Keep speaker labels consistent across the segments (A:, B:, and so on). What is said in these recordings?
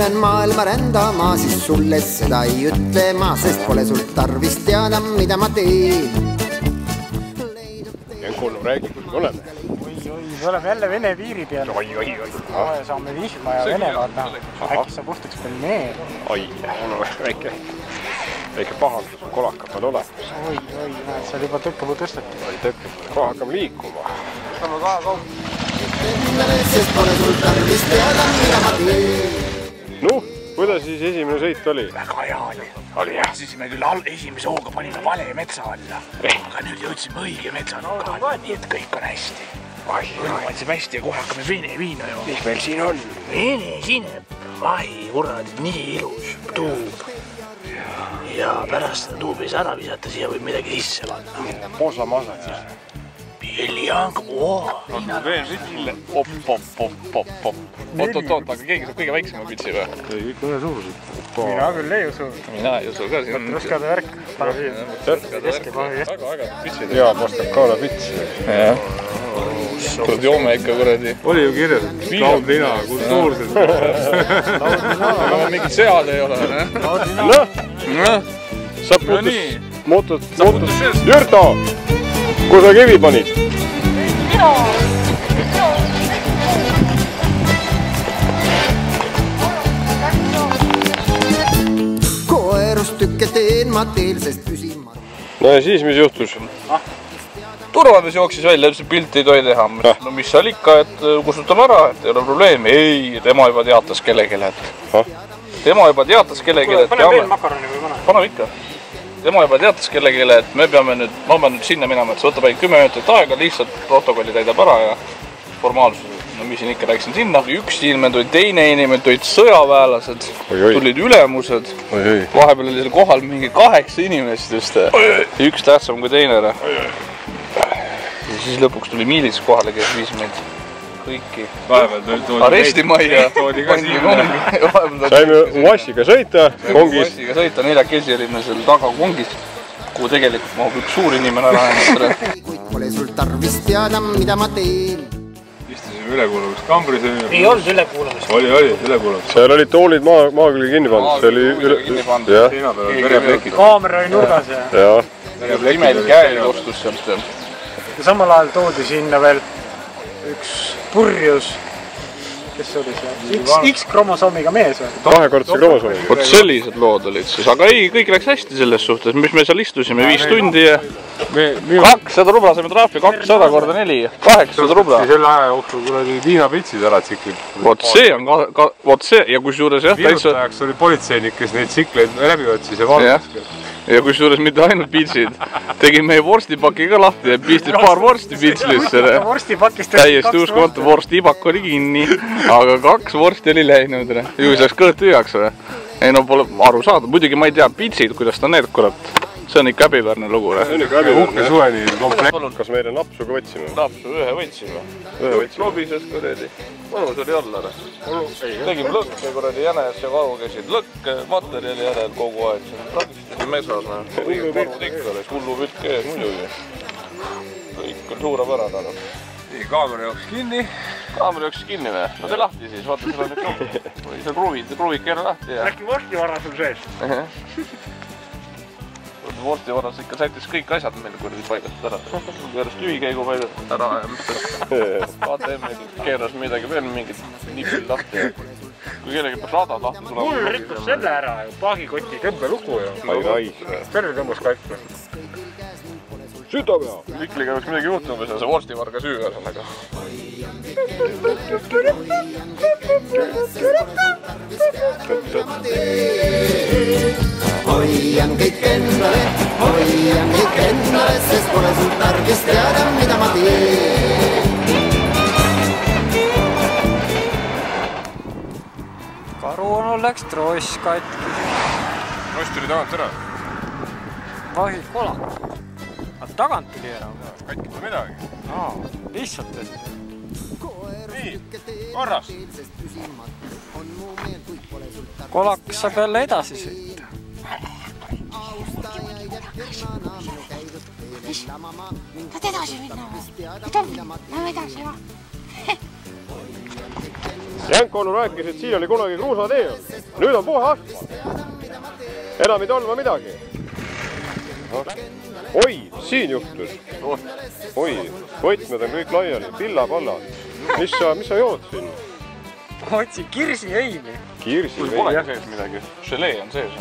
A: lähen maailma rändama, siis sulle seda ei ütle ma, sest pole sul tarvis teada, mida ma teen.
B: Janko, räägi, kus me oleme?
C: Me oleme jälle Vene piiri peal. Saame vihma ja Venemaad näha. Äkki saab õhtuks veel meer.
B: Väike pahandus on kolakad peal olemas.
C: Oi, näed, seal juba tõkkepuu tõsteti.
B: Kohe hakkame liikuma.
C: Saame kahe kaup.
A: Sest pole sul tarvis teada, mida ma teen.
B: Noh, kuidas siis esimene sõit oli?
D: Väga hea oli.
B: Oli jah?
D: Siis me küll esimese hooga panime vale metsa alla. Aga nüüd jõudsime õige metsanuka alla, nii et kõik on hästi. Võtsime hästi ja kohe hakkame Vene viina jooma.
B: Mis meil siin on?
D: Vene sinep. Ai, kurad, nii ilus tuub. Ja pärast seda tuubi ei saa ära visata, siia võib midagi sisse panna.
B: Posamasad siis.
D: Piljank,
E: Veel sille. Opp. Oot, aga keegi saab kõige väiksema pitsi või?
B: Kõik ühe suurused.
C: Mina küll ei usu.
E: Mina ei usu ka.
C: Rõskade värk.
E: Väga pitsid.
B: Jaa, pastakaana pitsi.
E: Jah. Kurad joome ikka kuradi.
B: Oli ju kirjas, et laudlina, kultuurselt.
E: Aga mingid sead ei ole, ne?
B: Noh, sa puutus Jürto, kus sa kivi panid?
A: Koerustükke teen ma teel, sest püsin ma.
B: No ja siis, mis juhtus?
E: Turvamees jooksis välja, ütles, et pilti ei tohi teha. No mis seal ikka, et kustutame ära, et ei ole probleemi. Ei, tema juba teatas kellelegi, et... Tema juba teatas kellelegi, et...
C: Pane veel makaroni või pane?
E: Pane ikka. Tema juba teatas kellelegi, et me peame nüüd... Ma pean nüüd sinna minema, et see võtab ainult 10 minutit aega, lihtsalt protokolli täidab ära ja formaalsused. No mis siin ikka läksin sinna. Üks inimene tuli, teine inimene tulid sõjaväelased, tulid ülemused. Vahepeal oli seal kohal mingi 8 inimest just. Üks tähtsam kui teine. Ja siis lõpuks tuli miilis kohale, kes viis meid kõiki arestimajja.
B: Saime Uassiga sõita, kongis.
E: Uassiga sõita, 4 olime seal taga kongis, kuhu tegelikult mahub üks suur inimene ära.
A: Kuid pole sul tarvis teada, mida ma teen.
B: Istusime ülekuulamist kambris.
D: Ei olnud ülekuulamist.
B: Oli ülekuulamist. Seal olid toolid maa küll kinni pandud.
C: Kaamera oli nurgas ja...
E: Imelik käel ostus sealt.
C: Ja samal ajal toodi sinna veel üks purjus, kes oli see? X-kromosoomiga mees või?
B: Kahekordse kromosoomi.
E: Vot sellised lood olid siis, aga ei, kõik läks hästi selles suhtes, mis me seal istusime 5 tundi ja 200 rubla saime trahvi, 200 korda 4, 800 rubla.
B: Selle aja jooksul kuradi viinapitsid ära tsikleid.
E: Vot see on vot see ja kusjuures jah,
B: viirutajaks oli politseinik, kes neid tsikleid läbi otsis ja valdas.
E: Ja kusjuures mitte ainult pitsid, tegin meie vorstipaki ka lahti ja pistis paar vorsti pitslisse. Täiesti uskumatu, vorstipakk oli kinni, aga 2 vorsti oli läinud. Ju saaks kõht tühjaks või? Ei no pole aru saada, muidugi ma ei tea pitsid, kuidas ta need kurat. See on ikka häbiväärne lugu.
B: See on ikka häbiväärne. Uhke suveni komplekt. Kas meile napsu ka võtsime?
E: Napsu ühe võtsime. Lobises kuradi. Mõnus oli olla. Tegime lõkke kuradi jänes ja varu käisid lõkke, materjali järel kogu aeg. Metsas varud ikka oli, hullu pütk ees muidugi. Kõik on suurepärane.
B: Nii, kaamera jooksis kinni.
E: Kaamera jooksis kinni või? No tee lahti siis, vaata seal on nüüd kruvid keera lahti.
C: Äkki vorstivarra sul sees?
E: Vorstivarras ikka sättis kõik asjad meil kuradi paigast ära. Järjest lühikäigu paigast ära ja mis ATM keeras midagi veel, mingid nipsil lahti. Kui kellegi peaks radad lahti tulema.
C: Mul rikkus selle ära ju, paagikoti tõmbelugu ju. Terve tõmbus kaiku.
B: Süda pea!
E: Mikliga võiks midagi juhtuma, see on see vorstivarga süü ühesõnaga.
A: Hoian kõik endale, sest pole sul tarvis teada, mida ma teen.
C: Karuonu läks tross katki.
B: Tross tuli tagant ära.
C: Vahi kolak. Aga tagant tuli ära.
B: Katki pole midagi.
C: Lihtsalt tõsi.
B: Nii, korras.
C: Kolak saab jälle edasi sõita.
F: Tahad edasi minna või? Lähme edasi va?
B: Janko rääkis, et siin oli kunagi kruusatee. nüüd on puha asfalt. Enam ei tolma midagi. Oi, siin juhtus. Oi, võtmed on kõik laiali, pillapallad. Mis sa jood siin?
C: Otsi kirsiheimi.
B: Kirsiheimi?
E: Polegi sees midagi. Želee on sees.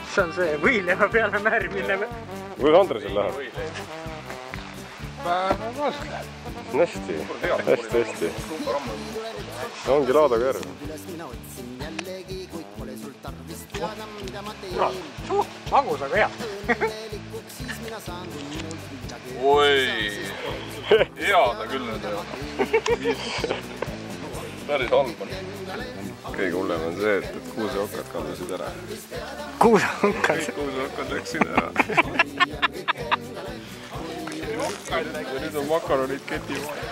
C: See on see võileiva peale märmine.
B: Kuidas Andresel läheb? Hästi. Ongi Laadaga järg.
C: Magus, aga hea.
E: Oi, hea ta küll nüüd ei ole. Päris halb on.
B: Kõige hullem on see, et kuuseokkad kadusid ära.
C: Kuuseokkad?
B: Kuuseokkad läksid ära. Ja nüüd on makaronid keti vahel.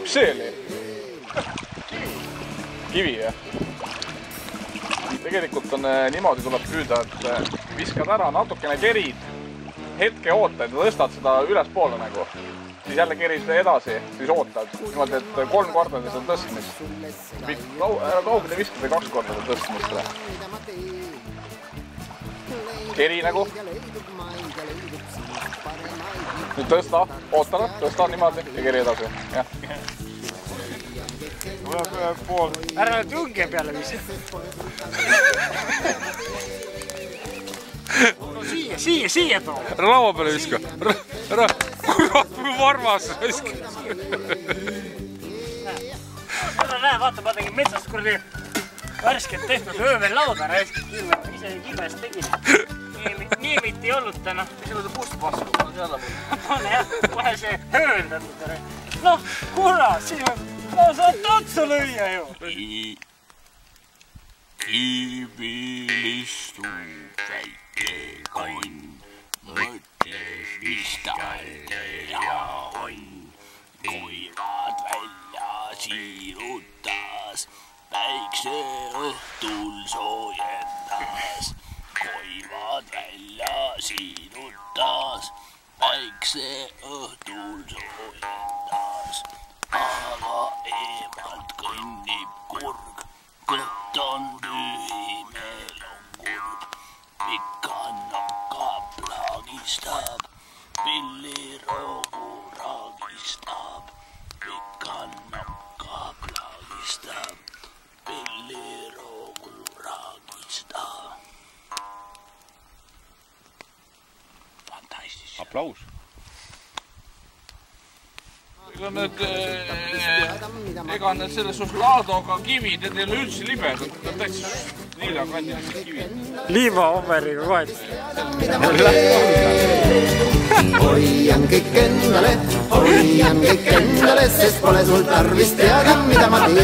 E: Mis see oli? Kivi, jah? Tegelikult on niimoodi tuleb püüda, et viskad ära, natukene kerid, hetke ootad ja tõstad seda ülespoole nagu. Siis jälle kerid edasi, siis ootad. Niimoodi, et 3 korda seda tõstmist. Ära kaugele viskada 2 korda seda tõstmist. Keri nagu. Nüüd tõsta, ootad, tõsta niimoodi ja keri edasi.
C: Ära nüüd õnge peale viska. Siia too.
G: Ära laua peale viska. Ära, kurat, kui varmas viska.
C: Näe, vaata, ma tegin metsast kurdi värskelt tehtud öövel lauda raiskis. Ise kibest tegin. Niimiti ei olnud täna. Mis on puust passu? Pane jah, kohe see hööndatud. Noh, kurat, siis ma saad otsa lüüa ju.
H: Kiivilistub väike konn, mõtles, mis tal teha on. Kuivad välja siirutas, päikse õhtul soojendas. Kuivad välja siirutas, päikse õhtul soojendas. Aga eemalt kõnnib kurg, kõht on tühi, meel on kurb. Pika nokab laagistab, pilliroogu raagistab. Pika nokab laagistab, pilliroogu raagistab. Fantastis.
G: Aplaus.
E: Ega need selles suhtes Laadoga kivid, need ei ole üldse libedad, need on täitsa neljakandilised kivid.
C: Liivaoveriga kohet.
A: Hoian kõik endale, sest pole sul tarvis teada, mida ma teen.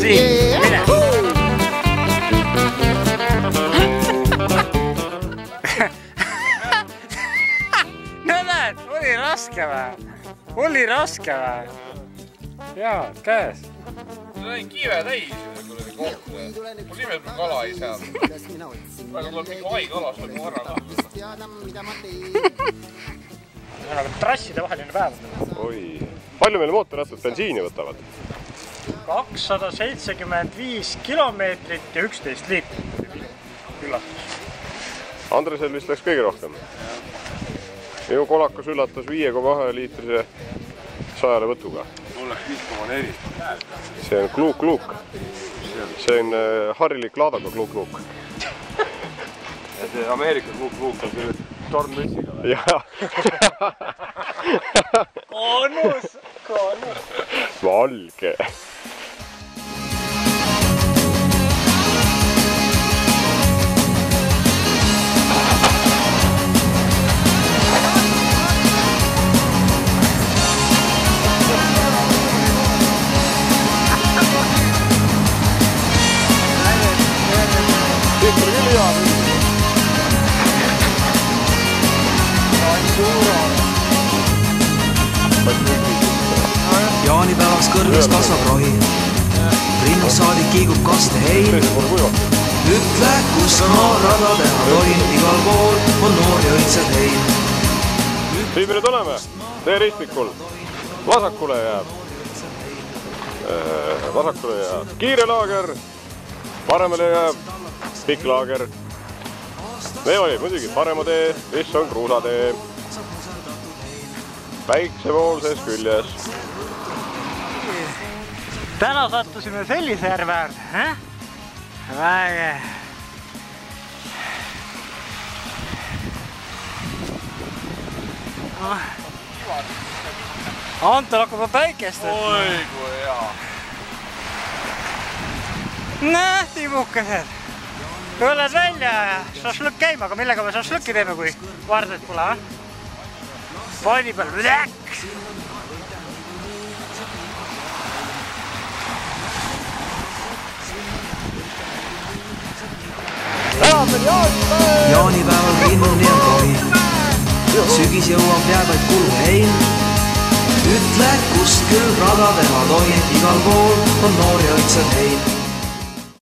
C: Siin, mine. No näed, oli raske või? Oli raske või? Jaa, käes.
E: See oli kive täis, kuradi kohta. Mul nimelt kala ei saanud. Praegu tuleb mingi haigala sul mu ära.
C: Trasside vaheline päev.
B: Oi, palju meil mootorrattad bensiini võtavad?
C: 275 kilomeetrit ja 11 liitrit. Üllatus.
B: Andresel vist läks kõige rohkem. Minu kolakas üllatas 5,1 liitrise 100 võtuga.
G: Mul läks 5,4.
B: See on kluuk-kluuk. See on harilik Laadaga kluuk-kluuk.
G: Ja see Ameerika kluuk-kluuk on selle tornmütsiga või?
B: Jaa.
C: Koonus.
B: Valge.
I: Jaanipäevaks kõrges kasvab rohi. Rinnus saadik kiigub kaste hein. Ütle, kus ma rada teha tohin. Igal pool on noor ja õitsed hein.
B: Siin me nüüd oleme. Tee ristikul. Vasakule jääb kiire laager paremal jääb pikk laager. Me oli muidugi parema tee, mis on kruusatee. Päiksepoolses küljes.
C: Täna sattusime sellise järve äärde. Väge. Anton hakkab päikest.
E: Oi kui hea.
C: Näh, tibukesed. Tuled välja ja šašlõkk käima, aga millega me šašlõkki teeme, kui varded pole? Paani peal vläks.
I: Jaanipäeval rinnuni on rohi. Sügis jõuab jääb vaid kuluhein. Ütle, kust küll rada teha tohin, igal pool on noori õitsad hein.